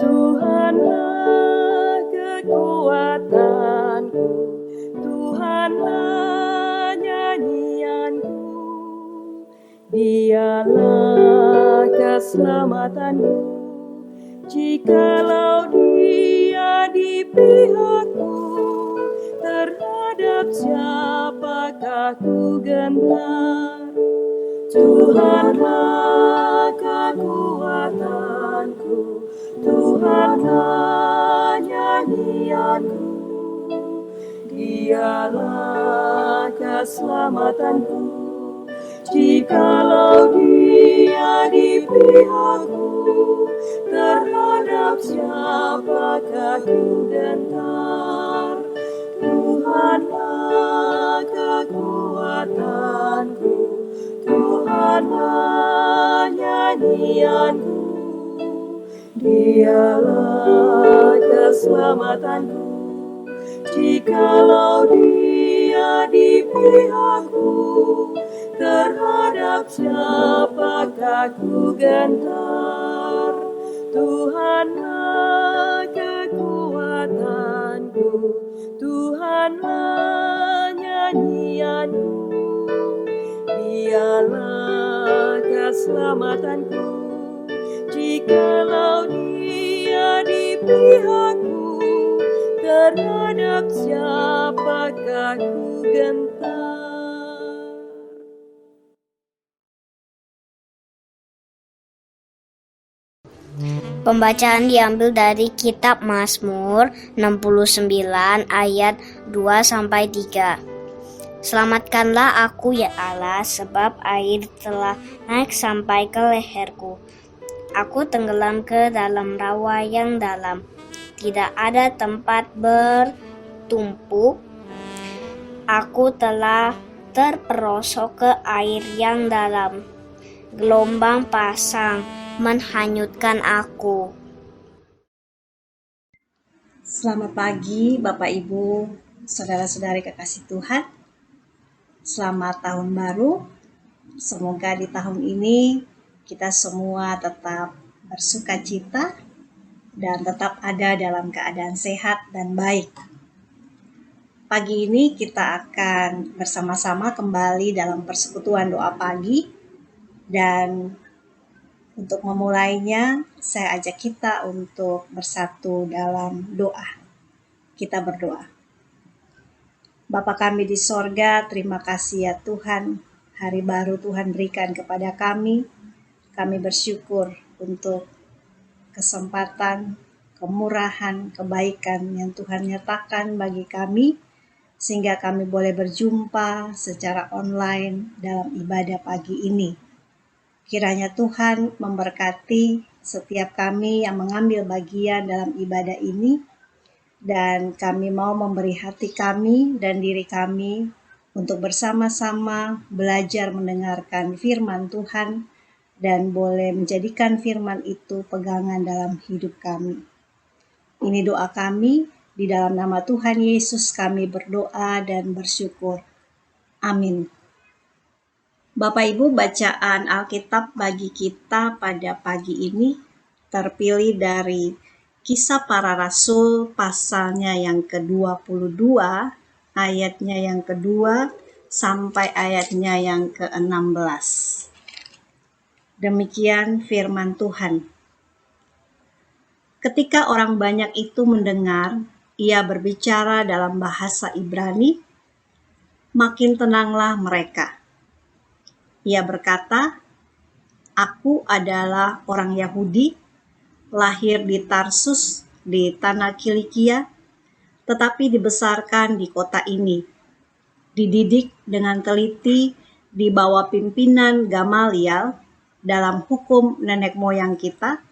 Tuhanlah kekuatanku, Tuhanlah nyanyianku, Dialah keselamatanku. Jikalau Dia di pihakku, terhadap siapakah ku gentar? Tuhanlah kekuatanku, Tuhanlah nyanyianku, Dialah keselamatanku. Jikalau Dia di pihakku, terhadap siapakah ku gentar? Tuhanlah kekuatanku, Tuhanlah nyanyianku, Dialah keselamatanku. Jikalau Dia di pihakku, terhadap siapakah ku gentar? Tuhanlah kekuatanku, Tuhanlah nyanyianku, Dialah keselamatanku. Jikalau Dia di pihakku, terhadap siapakah ku gentar? Pembacaan diambil dari kitab Mazmur 69 ayat 2-3. Selamatkanlah aku ya Allah, sebab air telah naik sampai ke leherku. Aku tenggelam ke dalam rawa yang dalam, tidak ada tempat bertumpu. Aku telah terperosok ke air yang dalam, gelombang pasang menhanyutkan aku. Selamat pagi Bapak Ibu, saudara-saudari kekasih Tuhan. Selamat tahun baru. Semoga di tahun ini kita semua tetap bersukacita dan tetap ada dalam keadaan sehat dan baik. Pagi ini kita akan bersama-sama kembali dalam persekutuan doa pagi, dan untuk memulainya, saya ajak kita untuk bersatu dalam doa. Kita berdoa. Bapa kami di sorga, terima kasih ya Tuhan, hari baru Tuhan berikan kepada kami. Kami bersyukur untuk kesempatan, kemurahan, kebaikan yang Tuhan nyatakan bagi kami, sehingga kami boleh berjumpa secara online dalam ibadah pagi ini. Kiranya Tuhan memberkati setiap kami yang mengambil bagian dalam ibadah ini, dan kami mau memberi hati kami dan diri kami untuk bersama-sama belajar mendengarkan firman Tuhan dan boleh menjadikan firman itu pegangan dalam hidup kami. Ini doa kami, di dalam nama Tuhan Yesus kami berdoa dan bersyukur. Amin. Bapak Ibu, bacaan Alkitab bagi kita pada pagi ini terpilih dari Kisah Para Rasul pasalnya yang ke-22, ayatnya yang kedua sampai ayatnya yang ke-16. Demikian firman Tuhan. Ketika orang banyak itu mendengar, ia berbicara dalam bahasa Ibrani, makin tenanglah mereka. Ia berkata, "Aku adalah orang Yahudi, lahir di Tarsus di tanah Kilikia, tetapi dibesarkan di kota ini. Dididik dengan teliti di bawah pimpinan Gamaliel dalam hukum nenek moyang kita,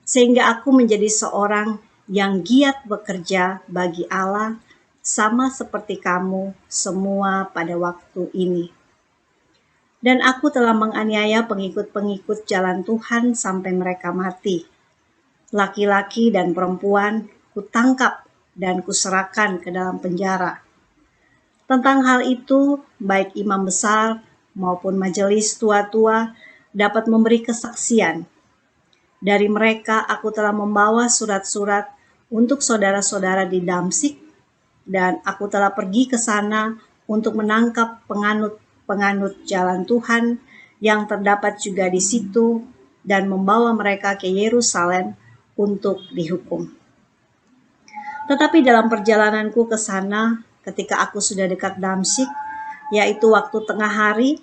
sehingga aku menjadi seorang yang giat bekerja bagi Allah, sama seperti kamu semua pada waktu ini. Dan aku telah menganiaya pengikut-pengikut jalan Tuhan sampai mereka mati. Laki-laki dan perempuan kutangkap dan kuserahkan ke dalam penjara. Tentang hal itu, baik imam besar maupun majelis tua-tua dapat memberi kesaksian. Dari mereka aku telah membawa surat-surat untuk saudara-saudara di Damsyik, dan aku telah pergi ke sana untuk menangkap penganut jalan Tuhan yang terdapat juga di situ dan membawa mereka ke Yerusalem untuk dihukum. Tetapi dalam perjalananku ke sana, ketika aku sudah dekat Damsyik, yaitu waktu tengah hari,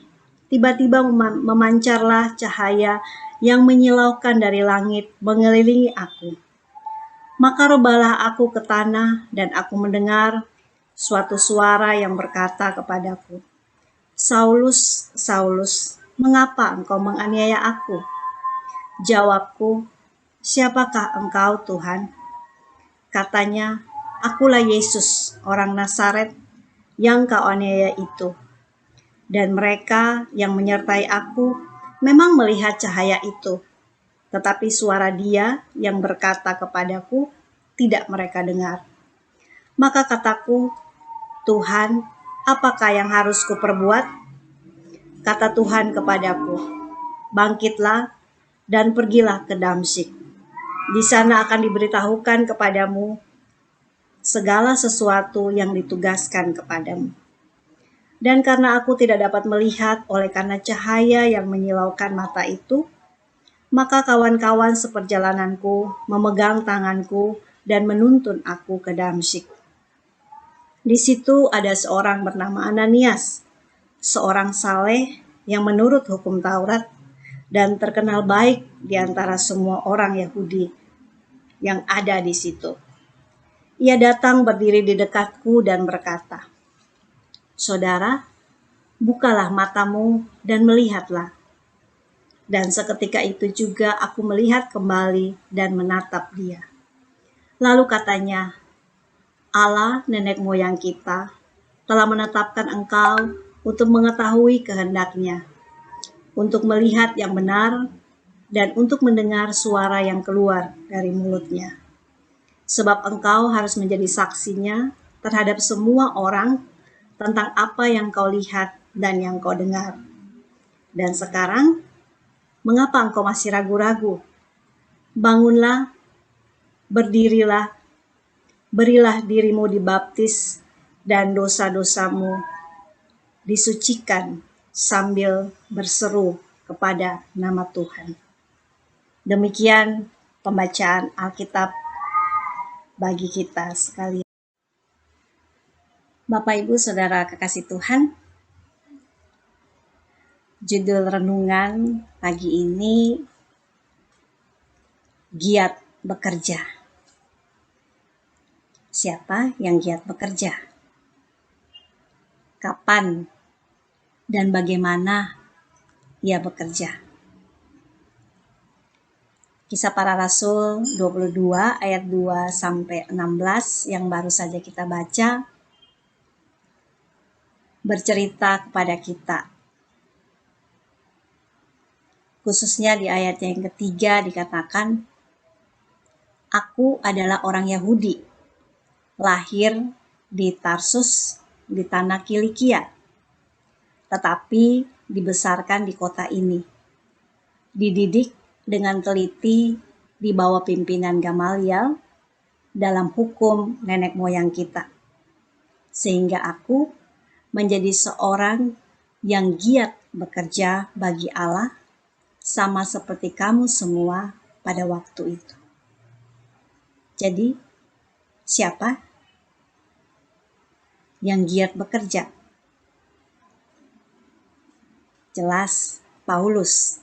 tiba-tiba memancarlah cahaya yang menyilaukan dari langit mengelilingi aku. Maka rebalah aku ke tanah dan aku mendengar suatu suara yang berkata kepadaku, "Saulus, Saulus, mengapa engkau menganiaya aku?" Jawabku, "Siapakah engkau, Tuhan?" Katanya, "Akulah Yesus, orang Nazaret yang kau aniaya itu." Dan mereka yang menyertai aku memang melihat cahaya itu, tetapi suara Dia yang berkata kepadaku tidak mereka dengar. Maka kataku, "Tuhan, apakah yang harus kuperbuat?" Kata Tuhan kepadaku, "Bangkitlah dan pergilah ke Damsyik. Di sana akan diberitahukan kepadamu segala sesuatu yang ditugaskan kepadamu." Dan karena aku tidak dapat melihat oleh karena cahaya yang menyilaukan mata itu, maka kawan-kawan seperjalananku memegang tanganku dan menuntun aku ke Damsyik. Di situ ada seorang bernama Ananias, seorang saleh yang menurut hukum Taurat dan terkenal baik di antara semua orang Yahudi yang ada di situ. Ia datang berdiri di dekatku dan berkata, "Saudara, bukalah matamu dan melihatlah." Dan seketika itu juga aku melihat kembali dan menatap dia. Lalu katanya, "Allah nenek moyang kita telah menetapkan engkau untuk mengetahui kehendaknya, untuk melihat yang benar, dan untuk mendengar suara yang keluar dari mulutnya. Sebab engkau harus menjadi saksinya terhadap semua orang tentang apa yang kau lihat dan yang kau dengar. Dan sekarang, mengapa engkau masih ragu-ragu? Bangunlah, berdirilah, berilah dirimu dibaptis, dan dosa-dosamu disucikan sambil berseru kepada nama Tuhan." Demikian pembacaan Alkitab bagi kita sekalian. Bapak, Ibu, Saudara kekasih Tuhan, judul renungan pagi ini, giat bekerja. Siapa yang giat bekerja? Kapan dan bagaimana ia bekerja? Kisah Para Rasul 22 ayat 2 sampai 16 yang baru saja kita baca bercerita kepada kita. Khususnya di ayat yang ketiga dikatakan, "Aku adalah orang Yahudi, lahir di Tarsus di tanah Kilikia, tetapi dibesarkan di kota ini. Dididik dengan teliti di bawah pimpinan Gamaliel dalam hukum nenek moyang kita, sehingga aku menjadi seorang yang giat bekerja bagi Allah, sama seperti kamu semua pada waktu itu." Jadi, siapa yang giat bekerja? Jelas, Paulus.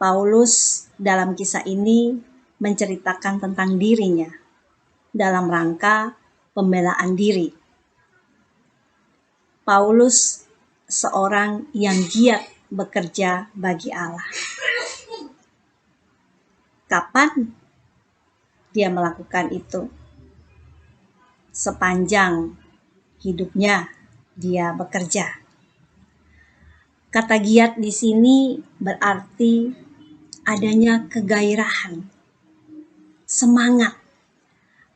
Paulus dalam kisah ini menceritakan tentang dirinya dalam rangka pembelaan diri. Paulus seorang yang giat bekerja bagi Allah. Kapan dia melakukan itu? Sepanjang hidupnya dia bekerja. Kata giat di sini berarti adanya kegairahan, semangat,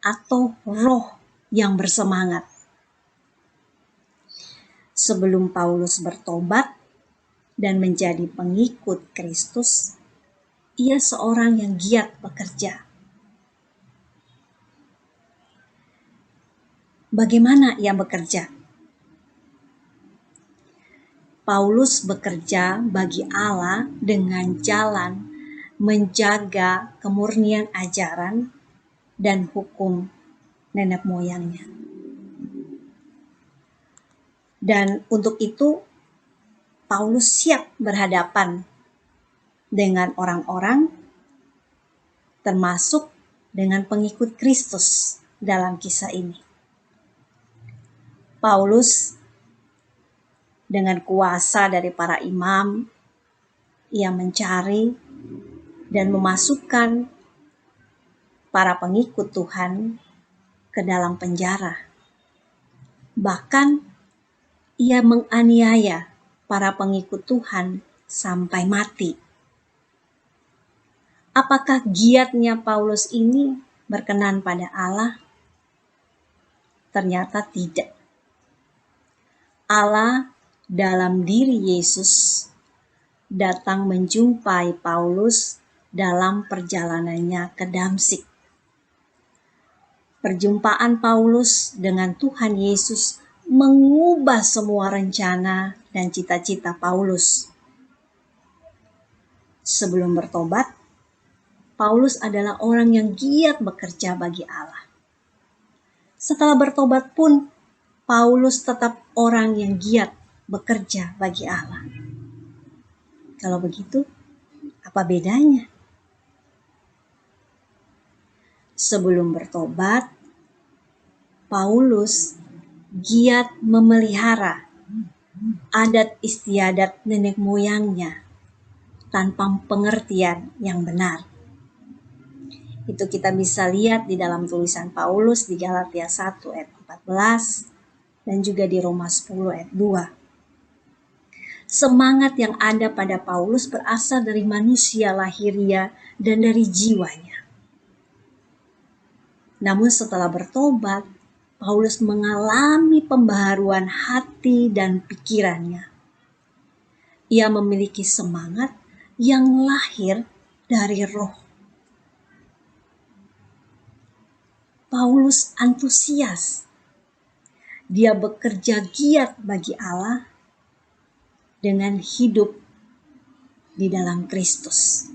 atau roh yang bersemangat. Sebelum Paulus bertobat dan menjadi pengikut Kristus, ia seorang yang giat bekerja. Bagaimana ia bekerja? Paulus bekerja bagi Allah dengan jalan menjaga kemurnian ajaran dan hukum nenek moyangnya. Dan untuk itu, Paulus siap berhadapan dengan orang-orang, termasuk dengan pengikut Kristus dalam kisah ini. Paulus dengan kuasa dari para imam, ia mencari dan memasukkan para pengikut Tuhan ke dalam penjara. Bahkan ia menganiaya para pengikut Tuhan sampai mati. Apakah giatnya Paulus ini berkenan pada Allah? Ternyata tidak. Allah dalam diri Yesus datang menjumpai Paulus dalam perjalanannya ke Damsyik. Perjumpaan Paulus dengan Tuhan Yesus mengubah semua rencana dan cita-cita Paulus. Sebelum bertobat, Paulus adalah orang yang giat bekerja bagi Allah. Setelah bertobat pun, Paulus tetap orang yang giat bekerja bagi Allah. Kalau begitu, apa bedanya? Sebelum bertobat, Paulus giat memelihara adat istiadat nenek moyangnya tanpa pengertian yang benar. Itu kita bisa lihat di dalam tulisan Paulus di Galatia 1 ayat 14 dan juga di Roma 10 ayat 2. Semangat yang ada pada Paulus berasal dari manusia lahiriah dan dari jiwanya. Namun setelah bertobat, Paulus mengalami pembaharuan hati dan pikirannya. Ia memiliki semangat yang lahir dari roh. Paulus antusias. Dia bekerja giat bagi Allah dengan hidup di dalam Kristus.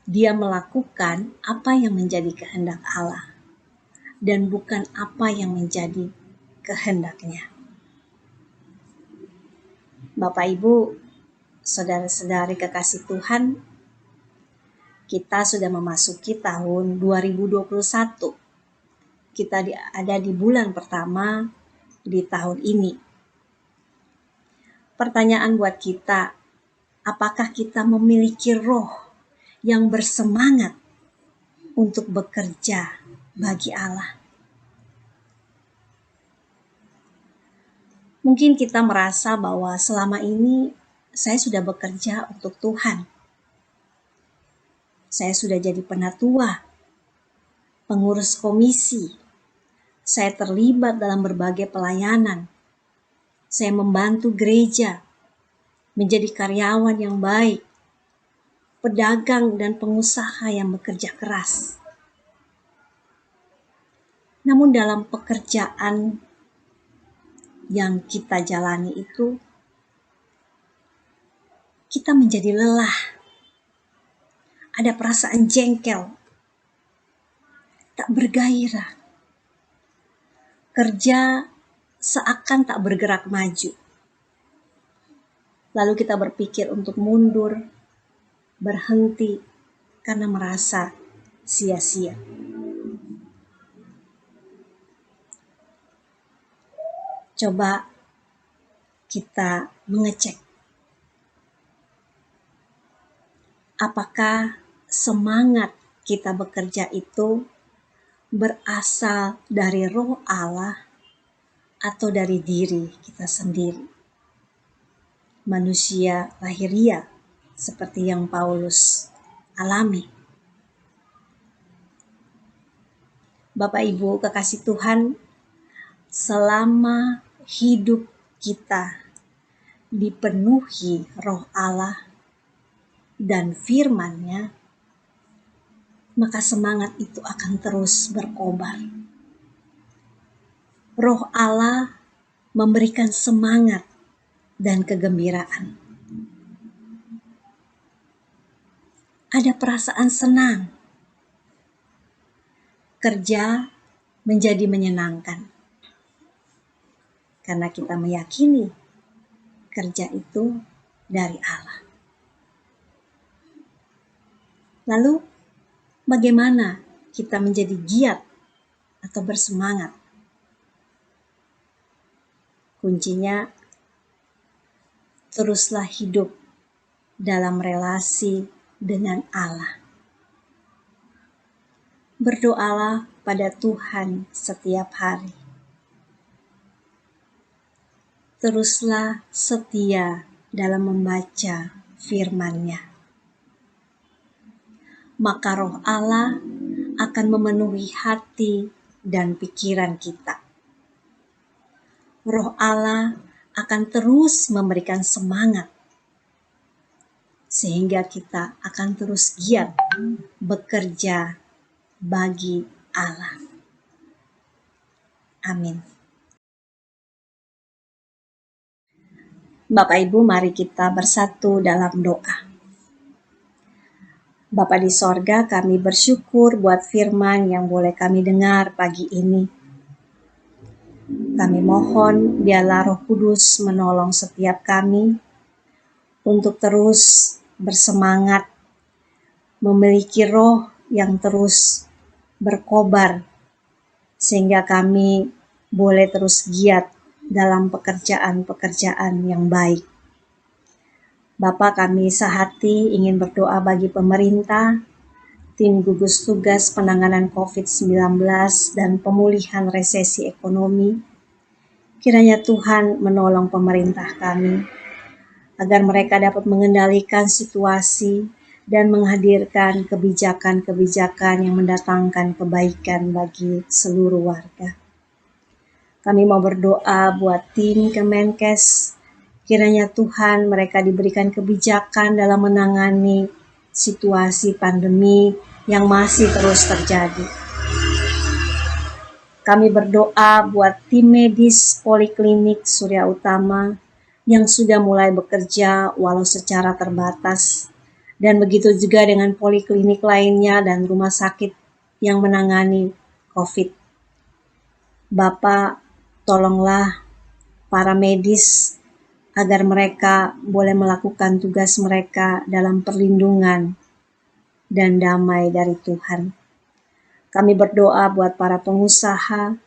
Dia melakukan apa yang menjadi kehendak Allah dan bukan apa yang menjadi kehendaknya. Bapak, Ibu, saudara-saudari kekasih Tuhan, kita sudah memasuki tahun 2021. Kita ada di bulan pertama di tahun ini. Pertanyaan buat kita, apakah kita memiliki roh yang bersemangat untuk bekerja bagi Allah? Mungkin kita merasa bahwa selama ini saya sudah bekerja untuk Tuhan. Saya sudah jadi penatua, pengurus komisi. Saya terlibat dalam berbagai pelayanan. Saya membantu gereja, menjadi karyawan yang baik, pedagang dan pengusaha yang bekerja keras. Namun dalam pekerjaan yang kita jalani itu, kita menjadi lelah. Ada perasaan jengkel, tak bergairah. Kerja seakan tak bergerak maju. Lalu kita berpikir untuk mundur, berhenti karena merasa sia-sia. Coba kita mengecek. Apakah semangat kita bekerja itu berasal dari roh Allah atau dari diri kita sendiri? Manusia lahiriah seperti yang Paulus alami. Bapak Ibu kekasih Tuhan, selama hidup kita dipenuhi Roh Allah dan firman-Nya, maka semangat itu akan terus berkobar. Roh Allah memberikan semangat dan kegembiraan. Ada perasaan senang. Kerja menjadi menyenangkan. Karena kita meyakini kerja itu dari Allah. Lalu, bagaimana kita menjadi giat atau bersemangat? Kuncinya, teruslah hidup dalam relasi dengan Allah. Berdoalah pada Tuhan setiap hari. Teruslah setia dalam membaca firman-Nya. Maka Roh Allah akan memenuhi hati dan pikiran kita. Roh Allah akan terus memberikan semangat, sehingga kita akan terus giat bekerja bagi Allah. Amin. Bapak Ibu, mari kita bersatu dalam doa. Bapa di sorga, kami bersyukur buat firman yang boleh kami dengar pagi ini. Kami mohon biarlah Roh Kudus menolong setiap kami untuk terus bersemangat, memiliki roh yang terus berkobar, sehingga kami boleh terus giat dalam pekerjaan-pekerjaan yang baik. Bapa, kami sehati ingin berdoa bagi pemerintah, tim gugus tugas penanganan COVID-19 dan pemulihan resesi ekonomi. Kiranya Tuhan menolong pemerintah kami, agar mereka dapat mengendalikan situasi dan menghadirkan kebijakan-kebijakan yang mendatangkan kebaikan bagi seluruh warga. Kami mau berdoa buat tim Kemenkes. Kiranya Tuhan mereka diberikan kebijakan dalam menangani situasi pandemi yang masih terus terjadi. Kami berdoa buat tim medis Poliklinik Surya Utama yang sudah mulai bekerja walau secara terbatas. Dan begitu juga dengan poliklinik lainnya dan rumah sakit yang menangani COVID. Bapak, tolonglah para medis agar mereka boleh melakukan tugas mereka dalam perlindungan dan damai dari Tuhan. Kami berdoa buat para pengusaha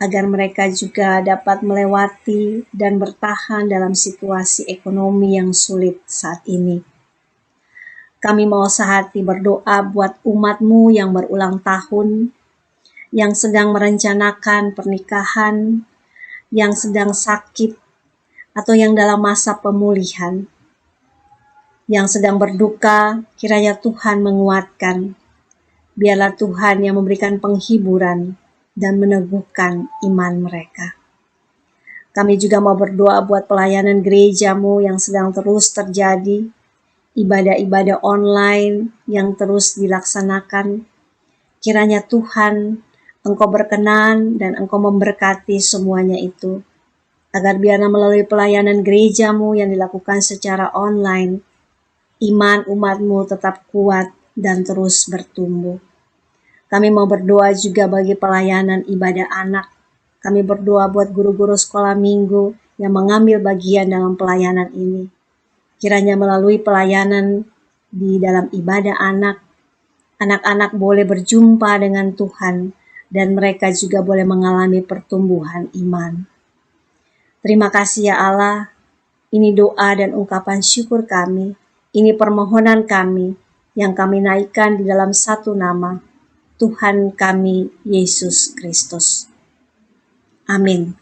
agar mereka juga dapat melewati dan bertahan dalam situasi ekonomi yang sulit saat ini. Kami mau sehati berdoa buat umat-Mu yang berulang tahun, yang sedang merencanakan pernikahan, yang sedang sakit, atau yang dalam masa pemulihan, yang sedang berduka. Kiranya Tuhan menguatkan. Biarlah Tuhan yang memberikan penghiburan dan meneguhkan iman mereka. Kami juga mau berdoa buat pelayanan gereja-Mu yang sedang terus terjadi, ibadah-ibadah online yang terus dilaksanakan. Kiranya Tuhan, Engkau berkenan dan Engkau memberkati semuanya itu, agar biarlah melalui pelayanan gereja-Mu yang dilakukan secara online, iman umat-Mu tetap kuat dan terus bertumbuh. Kami mau berdoa juga bagi pelayanan ibadah anak. Kami berdoa buat guru-guru sekolah minggu yang mengambil bagian dalam pelayanan ini. Kiranya melalui pelayanan di dalam ibadah anak, anak-anak boleh berjumpa dengan Tuhan dan mereka juga boleh mengalami pertumbuhan iman. Terima kasih ya Allah, ini doa dan ungkapan syukur kami, ini permohonan kami yang kami naikkan di dalam satu nama, Tuhan kami Yesus Kristus. Amin.